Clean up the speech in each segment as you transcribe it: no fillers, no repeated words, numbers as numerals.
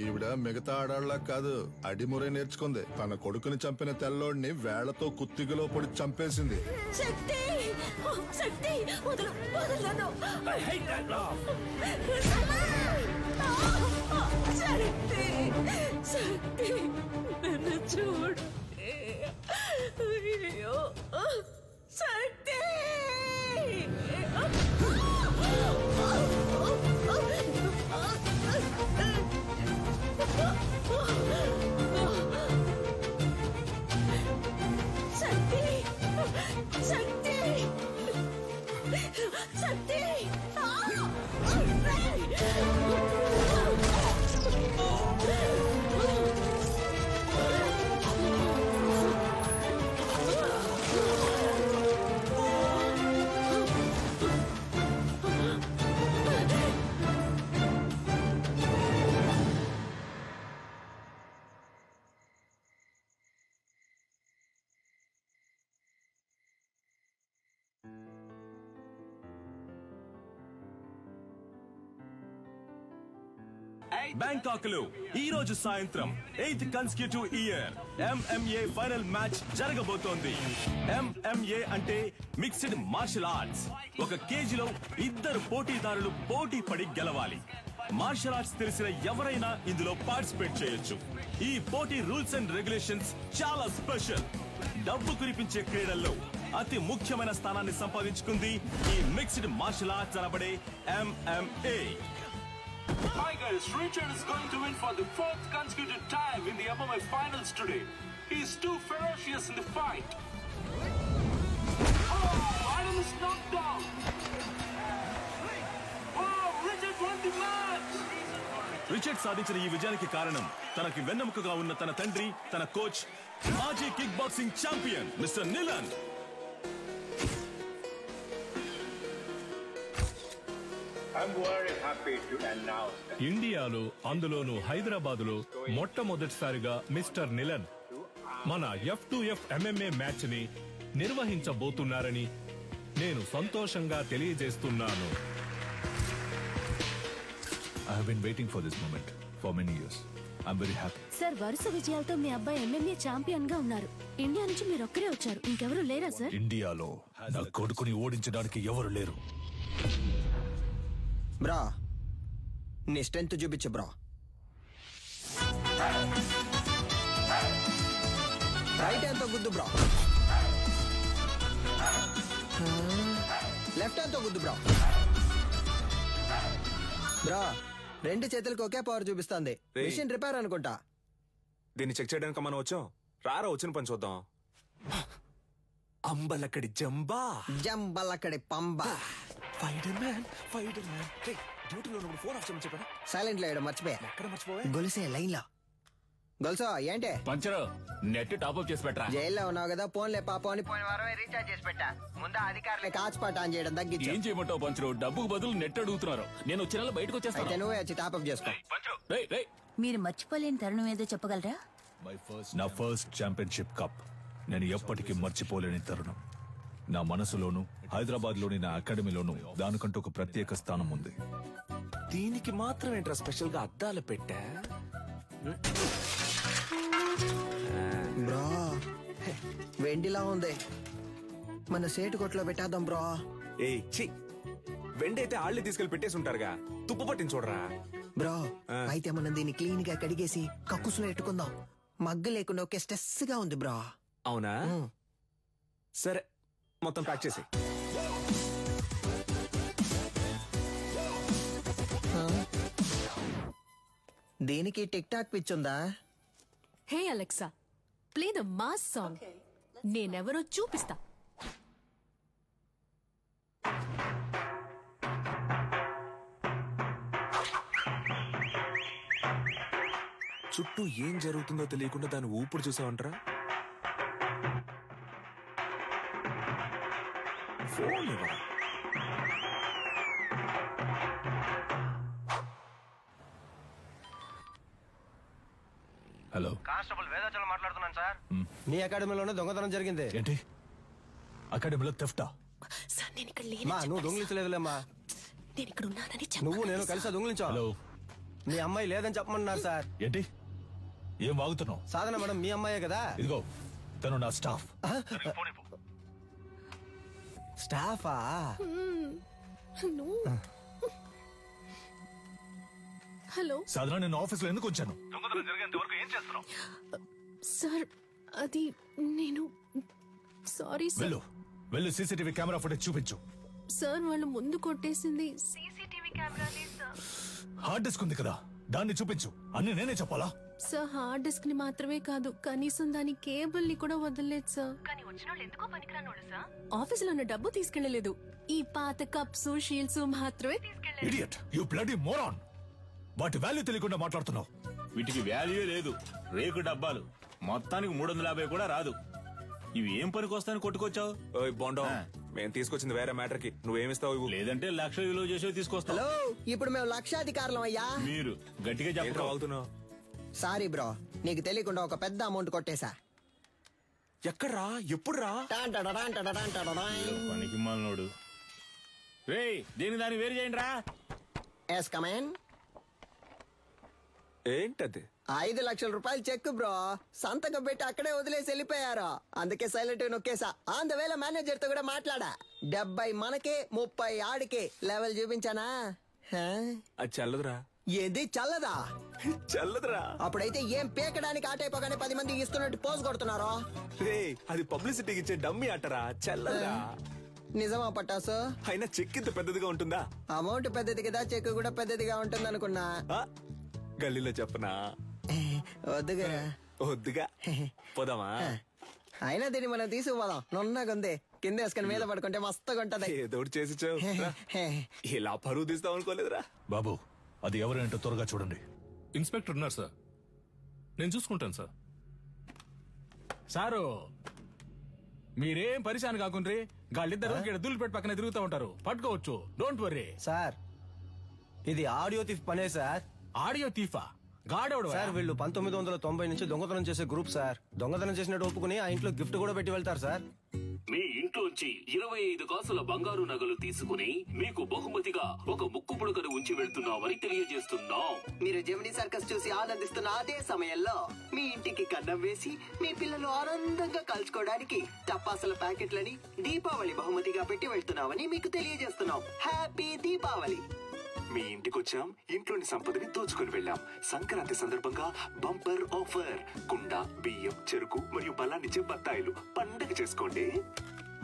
ఈవిడ మిగతా ఆడాళ్ళ కాదు, అడిమురే నేర్చుకుంది. తన కొడుకుని చంపిన తెల్లోడిని వేళ్లతో కుత్తిగలో పొడి చంపేసింది. శక్తి శక్తి వదలను. శక్తి శక్తి నన్ను చూడు. అయ్యో శక్తి. శక్తి శక్తి బ్యాంకాక్ లో ఈ రోజు సాయంత్రం 8th consecutive year MMA final match జరగబోతోంది. MMA అంటే మిక్స్డ్ మార్షల్ ఆర్ట్స్. ఒక కేజీలో ఇద్దరు పోటీదారులు పోటీ పడి గెలవాలి. మార్షల్ ఆర్ట్స్ తెలిసిన ఎవరైనా ఇందులో పార్టిసిపేట్ చేయొచ్చు. ఈ పోటీ రూల్స్ అండ్ రెగ్యులేషన్స్ చాలా స్పెషల్. డబ్బు కురిపించే క్రీడల్లో అతి ముఖ్యమైన స్థానాన్ని సంపాదించుకుంది ఈ మిక్స్డ్ మార్షల్ ఆర్ట్స్ అనబడే MMA. Tigers, Richard is going to win for the 4th consecutive time in the MMA finals today. He is too ferocious in the fight. Oh, Adam is knocked down. Oh, Richard won the match. Richard సాధించిన ఈ విజయానికి కారణం తనకి వెన్నెముకగా ఉన్న తన తండ్రి, తన coach, మాజీ కిక్ బాక్సింగ్ ఛాంపియన్ మిస్టర్ నిలన్. ఇండియాలో అందులోనూ హైదరాబాదులో మొట్టమొదటిసారిగా మిస్టర్ నిలన్ మన F2F MMA మ్యాచ్ ని నిర్వహించబోతున్నారని నేను సంతోషంగా తెలియజేస్తున్నాను. I have been waiting for this moment for many years. I'm very happy. Sir, వరుస విజయాలతో మీ అబ్బాయి MMA ఛాంపియన్ గా ఉన్నారు. ఇండియా నుంచి మీరు ఒక్కరే వచ్చారు, ఇంకెవరు లేరా సార్? ఇండియాలో నా కొడుకుని ఓడించడానికి ఎవరు లేరు. బ్రా, నీ స్ట్రెంత్ చూపించు బ్రా. రైట్ హ్యాండ్ తో గుద్దు బ్రా. లెఫ్ట్ హ్యాండ్ తో గుద్దు బ్రా. బ్రా, రెండు చేతులకు ఒకే పవర్ చూపిస్తుంది. మిషన్ రిపేర్ అనుకుంటా. దీన్ని చెక్ చేయడానికి మనం వచ్చాం. రారా వచ్చిన పని చూద్దాం. అంబలక్కడి జంబా, జంబలక్కడి పంబా. సైలెంట్ లో మర్చిపోయా. గొలుసే లైన్ లో. గొలుసో ఏంటే పంచరు నెట్ టాప్అప్ చేసి పెట్టరా. జైల్లో ఉన్నావు కదా, ఫోన్లే పాపం అని పోయిన వారమే రీఛార్జ్ చేసి పెట్టా. ముందు అధికారులే కాచిపాట ఆన్ చేయడం తగ్గించు. ఏం చేయమంటావు పంచరు? డబ్బుకు బదులు నెట్ అడుగుతున్నారు. నేను వచ్చిన బయటకు వచ్చేస్తాను. అయితే నువ్వే వచ్చి టాప్అప్ చేసుకో. మీరు మర్చిపోలేని తరుణం ఏదో చెప్పగలరా? నా ఫస్ట్ ఛాంపియన్షిప్ కప్ నేను ఎప్పటికీ మర్చిపోలేని తరుణం. నా మనసులోను, హైదరాబాద్ లోని నా అకాడమీలోను దానికంటూ ఒక ప్రత్యేక స్థానం ఉంది. దీనికి మాత్రం ఏంట్రా స్పెషల్ గా అద్దాలు పెట్టా? బ్రో, వెండిలా ఉంది. మన సేటు కొట్లో పెట్టేద్దాం బ్రో. ఏ ఛీ, వెండైతే ఆళ్ళే తీసుకెళ్లి పెట్టేసి ఉంటారుగా. తుప్పు పట్టింది చూడరా. బ్రో, అయితే మనం దీన్ని క్లీన్ గా కడిగేసి కక్కుసులో పెట్టుకుందాం. మగ్గ లేకుండా ఒకే స్ట్రెస్ గా ఉంది బ్రో. అవునా? సరే, మొత్తం ప్యాక్ చేసి. దీనికి టిక్ టాక్ పిచ్చుందా? Hey Alexa, play the mass song. నేనెవరో చూపిస్తా. చుట్టూ ఏం జరుగుతుందో తెలియకుండా దాని ఊపిరి చూసావంటరా. ఫోన్ ఇవ్వరా. హలో, కానిస్టేబుల్ వేదాచలం మాట్లాడుతున్నాను సార్. నీ అకాడమీలోనే దొంగతనం జరిగింది. ఏంటి? అకాడమీలో థెఫ్టా? సార్, నేను ఇక్కడ మా నువ్వు దొంగిలించలేదులేమ్మా. నేను ఇక్కడ ఉన్నానని నువ్వు నేను కలిసి దొంగిలించావు. హలో, మీ అమ్మాయి లేదని చెప్పమన్నారు సార్. ఏంటి ఏం వాగుతున్నావు? సాధన మేడం మీ అమ్మాయే కదా. ఇదిగో తను నా స్టాఫ్. స్టాఫా? హలో సాధన, నేను ఆఫీస్ లో ఎందుకు వచ్చాను? సార్, అది నేను సారీ సార్. వెళ్ళు వెళ్ళు, సీసీటీవీ కెమెరా ఫుటేజ్ చూపించు. సార్, వాళ్ళు ముందు కొట్టేసింది హార్డ్ డిస్క్ ఉంది కదా, దాన్ని చూపించు. అన్ని నేనే చెప్పాలా? సార్, హార్డ్ డిస్క్ ని మాత్రమే కాదు, కనీసం దాని కేబుల్ ని కూడా వదలలేదు సార్. ఆఫీసులో ఉన్న డబ్బు తీసుకెళ్లలేదు. ఈ పాత కప్స్ షీల్డ్స్ మాత్రమే తీసుకెళ్లారు. Idiot, you bloody moron. వాటి వాల్యూ తెలియకుండా మాట్లాడుతున్నావు. వీటికి వాల్యూ లేదు. రేకు డబ్బాలు మొత్తానికి 350 కూడా రాదు. ఇవి ఏం పనికి వస్తాయని కొట్టుకొచ్చావు? బాండో, మేము తీసుకొచ్చింది వేరే మ్యాటర్ కి. నువ్వేమిస్తావు? లేదంటే 1,00,000 విలువ చేసేవి తీసుకొస్తావు. హలో, ఇప్పుడు మేము లక్షాధికారులం అయ్యా. మీరు గట్టిగా చెప్పగలుగుతున్నావు. సారీ బ్రో, నీకు తెలియకుండా ఒక పెద్ద అమౌంట్ కొట్టేశా. ఎక్కడ్రా? ఎప్పుడురా? పనికి మాలినోడు. రేయ్, దీని దాన్ని వేరు చేయండి రా. Yes come. ఏంటది? 5 లక్షల రూపాయలు చెక్ బ్రో. సంతకం పెట్టి అక్కడే వదిలేసి వెళ్ళిపోయారు. అందుకే సైలెంట్ నొక్కేసా. ఆన్ ద వేళ మేనేజర్ తో కూడా మాట్లాడా. 70 మనకే 30 ఆడికే. లెవెల్ చూపించానా? అది చల్లదురా. ఏది చల్లదా? చల్లదురా. అప్పుడైతే ఏం పేకడానికి ఆటైపోగానే 10 మంది ఇస్తున్నట్టు పోజ్ కొడుతున్నారో. రే, అది పబ్లిసిటీకి ఇచ్చే డమ్మీ అట్టరా. చల్లదురా. నిజమా పట్టాసు? అయినా చెక్ ఇంత పెద్దదిగా ఉంటుందా? అమౌంట్ పెద్దది కదా, చెక్ కూడా పెద్దదిగా ఉంటుంది అనుకున్నా. గల్లీలో చెప్పనా? వద్దుగా. వద్దుగా, పోదామా? అయినా దీన్ని మనం తీసుకుపోదాం. నున్నగుంది, కింద వేసుకుని మీద పడుకుంటే మస్తుగా ఉంటది. ఏదో చేసి ఇలా పరువు తీస్తాం అనుకోలేదురా. బాబు, అది ఎవరేంటో త్వరగా చూడండి. ఇన్స్పెక్టర్ ఉన్నారు సార్, నేను చూసుకుంటాను సార్. సారు, మీరేం పరిశాన్ కాకుండ్రి. గాళ్ళిద్దరు దుల్లిపెట్టి పక్కన తిరుగుతూ ఉంటారు. పట్టుకోవచ్చు, డోంట్ వర్రీ. సార్, ఇది ఆడియో థీఫ్ పనే సార్. ఆడియో తీఫా? గాడెవడు సార్? వీళ్ళు 1990 నుంచి దొంగతనం చేసే గ్రూప్ సార్. దొంగతనం చేసినట్టు ఒప్పుకుని ఆ ఇంట్లో గిఫ్ట్ కూడా పెట్టి వెళ్తారు సార్. మీ ఇంట్లోంచి 25 కాసుల బంగారు నగలు తీసుకుని మీకు బహుమతిగా ఒక ముక్కు పుడకను ఉంచి వెళ్తున్నామని తెలియజేస్తున్నాం. మీరు జెమినీ సర్కస్ చూసి ఆనందిస్తున్న అదే సమయంలో మీ ఇంటికి కన్నం వేసి మీ పిల్లలు ఆనందంగా కలుసుకోవడానికి టపాసుల ప్యాకెట్లని దీపావళి బహుమతిగా పెట్టి వెళ్తున్నామని మీకు తెలియజేస్తున్నాం. హ్యాపీ దీపావళి. మీ ఇంటికి వచ్చాం, ఇంట్లోని సంపదని దోచుకుని వెళ్ళాం. సంక్రాంతి సందర్భంగా బంపర్ ఆఫర్. కుండ, బియ్యం, చెరుకు మరియు బలాన్నిచ్చే బత్తాయిలు. పండగ చేసుకోండి.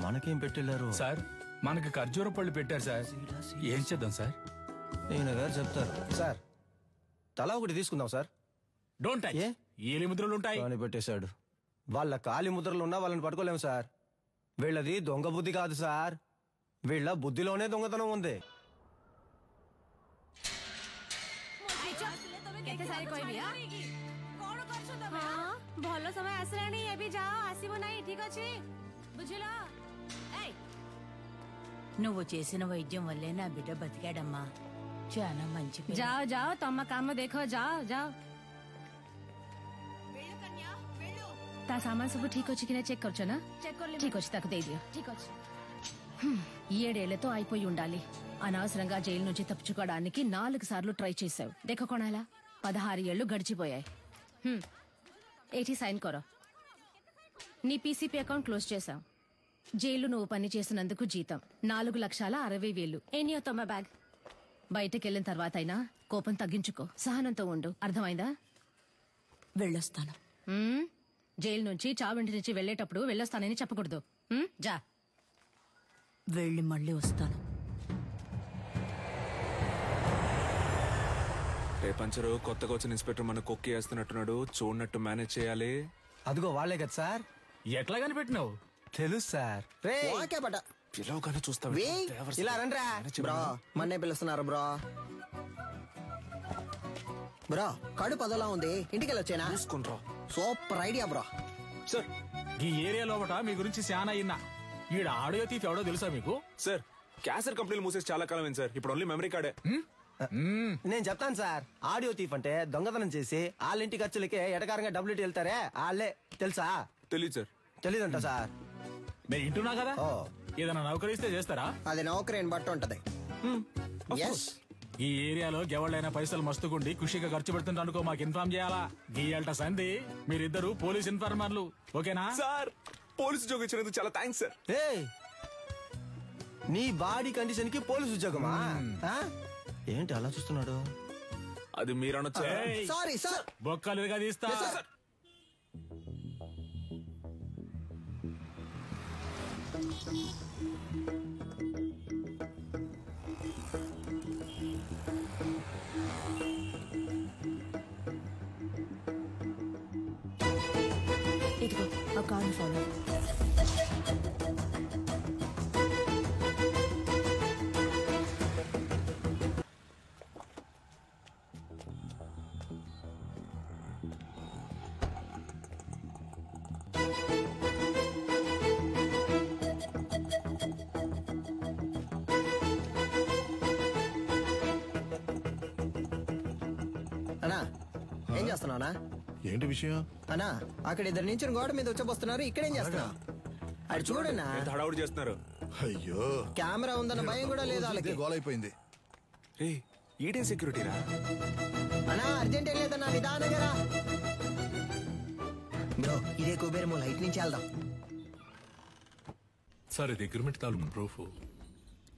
మనకేం పెట్టెళ్ళారు సార్? మనకి ఖర్జూర పళ్ళు పెట్టారు సార్. ఏం చేద్దాం సార్? నేను గారు చెప్తారు సార్. తలా ఒకటి తీసుకుందాం సార్. Don't touch. ఏలి ముద్రలు ఉంటాయి అని పెట్టేశాడు. వాళ్ళ కాలి ముద్రలు ఉన్నా వాళ్ళని పట్టుకోలేము సార్. వీళ్ళది దొంగ బుద్ధి కాదు సార్, వీళ్ళ బుద్ధిలోనే దొంగతనం ఉంది. ଭଲ ସମୟ ଆସିଲାଣି, ଏବେ ଯାଅ, ଆସିବ ନାହିଁ, ଠିକ ଅଛି? ବୁଝିଲ? నువ్వు చేసిన వైద్యం వల్లే నా బిడ్డ బతికాడమ్మా. చాలా మంచి. ଯାଅ ଯାଅ, ତମ କାମ ଦେଖ, ଯାଅ ଯାଅ. ତା ସାମାନ ସବୁ ଠିକ ଅଛି କି ନା చెక్ କରୁଛ ନା? ଠିକ ଅଛି, ତାକୁ ଦେଇଦିଅ. ଠିକ ଅଛି. 7 ఏళ్లతో అయిపోయి ఉండాలి. అనవసరంగా జైలు నుంచి తప్పించుకోవడానికి 4 సార్లు ట్రై చేశావు. దేఖ కొనాలా? 16 ఏళ్లు గడిచిపోయాయి. ఏటి సైన్ కొరో. నీ పీసీపీ అకౌంట్ క్లోజ్ చేశావు. జైలు నువ్వు పని చేసినందుకు జీతం 4,60,000. ఏనియో తొమ్మ బ్యాగ్. బయటకెళ్ళిన తర్వాత అయినా కోపం తగ్గించుకో, సహనంతో ఉండు. అర్థమైందా? వెళ్ళొస్తాను. జైలు నుంచి చావింటి నుంచి వెళ్లేటప్పుడు వెళ్ళొస్తానని చెప్పకూడదు. జా. వెళ్ళి మళ్ళీ వస్తాను. పంచరు, కొత్తగా వచ్చిన ఇన్స్పెక్టర్ మన కొక్కి వేస్తున్నట్టున్నాడు. చూడనట్టు మేనేజ్ చేయాలి. అదిగో వాళ్ళే కదా సార్. ఎట్లా కనిపెట్టినావు? తెలుసు సార్. పిలవగానే చూస్తావు. ఇలా రండ్రా బ్రో. మన్నే పిలుస్తున్నారు బ్రో. బ్రో, కడుపు అదోలా ఉంది, ఇంటికి వెళ్ళొచ్చేనా? చూసుకుంట్రా. Super idea bro. సార్, ఈ ఏరియా లోపట మీ గురించి చాలా అయినా. ఈడ ఆడియో తీసి ఎవడో తెలుసా మీకు? సార్, క్యాసర్ కంపెనీలు మూసేసి చాలా కాలం సార్. ఇప్పుడు ఓన్లీ మెమరీ కార్డే. నేను చెప్తాను సార్. ఆడియో తీఫ్ అంటే దొంగతనం చేసి వాళ్ళ ఇంటి ఖర్చులకే ఎటకారంగా డబ్బులు ఇట్టి వెళ్తారే వాళ్ళే. తెలుసా? తెలీదు సార్. తెలీదంట సార్. నేను ఇంటున్నా కదా, ఏదైనా నౌకరిస్తే చేస్తారా? అది నౌకరీని బట్టి ఉంటది. ఈ ఏరియాలో ఎవళ్ళైనా పైసలు మస్తుకుండి ఖుషిగా ఖర్చు పెడుతుంటే అనుకో మాకు ఇన్ఫార్మ్ చేయాలా గీయాలట సంధి మీరిద్దరు పోలీస్ ఇన్ఫార్మర్లు ఓకేనా సార్ పోలీసు ఉద్యోగం ఇచ్చినందుకు చాలా థ్యాంక్స్ సార్. నీ బాడీ కండిషన్ కి పోలీసు ఉద్యోగమా? ఏంటి అలా చూస్తున్నాడు? అది మీరనొచ్చా? Sorry sir. బొక్కలుగా తీస్తా. ఇదిగో ఆ కార్డు ఫాలో. అన్నా ఏం చేస్తున్నావునా? ఏంటి విషయం? అన్నా అక్కడ ఇద్దరు నుంచి గోడ మీద వచ్చబోస్తున్నారు. ఇక్కడేం చేస్తున్నావు? అది చూడన్నా హడావుడి చేస్తున్నారు. అయ్యో కెమెరా ఉందన్న భయం కూడా లేదు వాళ్ళకి. గోల్ అయిపోయింది. రే ఈడే సెక్యూరిటీరా? అన్నా అర్జెంట్ లేదన్నా నిదానంగా రా. బ్రో ఇదే కుబేరము లైట్ నుంచి వెళ్దాం. సార్ ఇది అగ్రిమెంట్ తాలూకు ప్రూఫ్.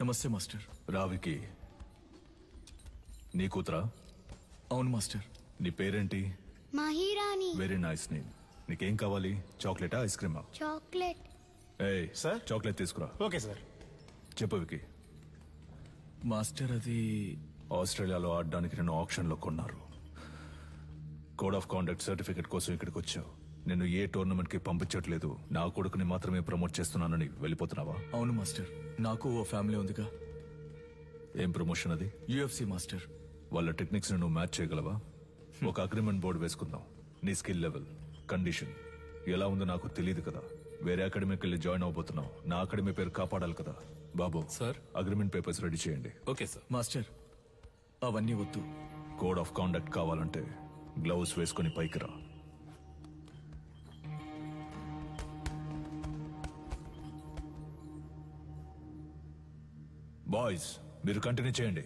నమస్తే మాస్టర్. రావికి నీ కూతురా? అవును మాస్టర్. నీ పేరేంటి? మహిరాణి. Very nice name. నీకేం కావాలి? చాక్లెటా ఐస్ క్రీమా? చాక్లెట్. ఏయ్ సార్ చాక్లెట్ తీసుకురా. Okay sir. చెప్పు వికి. మాస్టర్ అది ఆస్ట్రేలియాలో ఆడడానికి నేను ఆప్షన్లో కొన్నారు. కోడ్ ఆఫ్ కాండక్ట్ సర్టిఫికెట్ కోసం ఇక్కడికి వచ్చావు. నేను ఏ టోర్నమెంట్ కి పంపించట్లేదు. నా కొడుకుని మాత్రమే ప్రమోట్ చేస్తున్నానని వెళ్ళిపోతున్నావా? అవును మాస్టర్. నాకు ఓ ఫ్యామిలీ ఉందిగా. ఏం ప్రమోషన్ అది? UFC master. వాళ్ళ టెక్నిక్స్ నువ్వు మ్యాచ్ చేయగలవా? ఒక అగ్రిమెంట్ బోర్డు వేసుకుందాం. నీ స్కిల్ లెవెల్, కండిషన్ ఎలా ఉందో నాకు తెలియదు కదా. వేరే అకాడమీకి వెళ్ళి జాయిన్ అవబోతున్నావు. నా అకాడమీ పేరు కాపాడాలి కదా. బాబు సార్ అగ్రిమెంట్ పేపర్స్ రెడీ చేయండి. Okay sir. మాస్టర్ అవన్నీ వద్దు. కోడ్ ఆఫ్ కాండక్ట్ కావాలంటే గ్లౌస్ వేసుకుని పైకి రా. బాయ్స్ మీరు కంటిన్యూ చేయండి.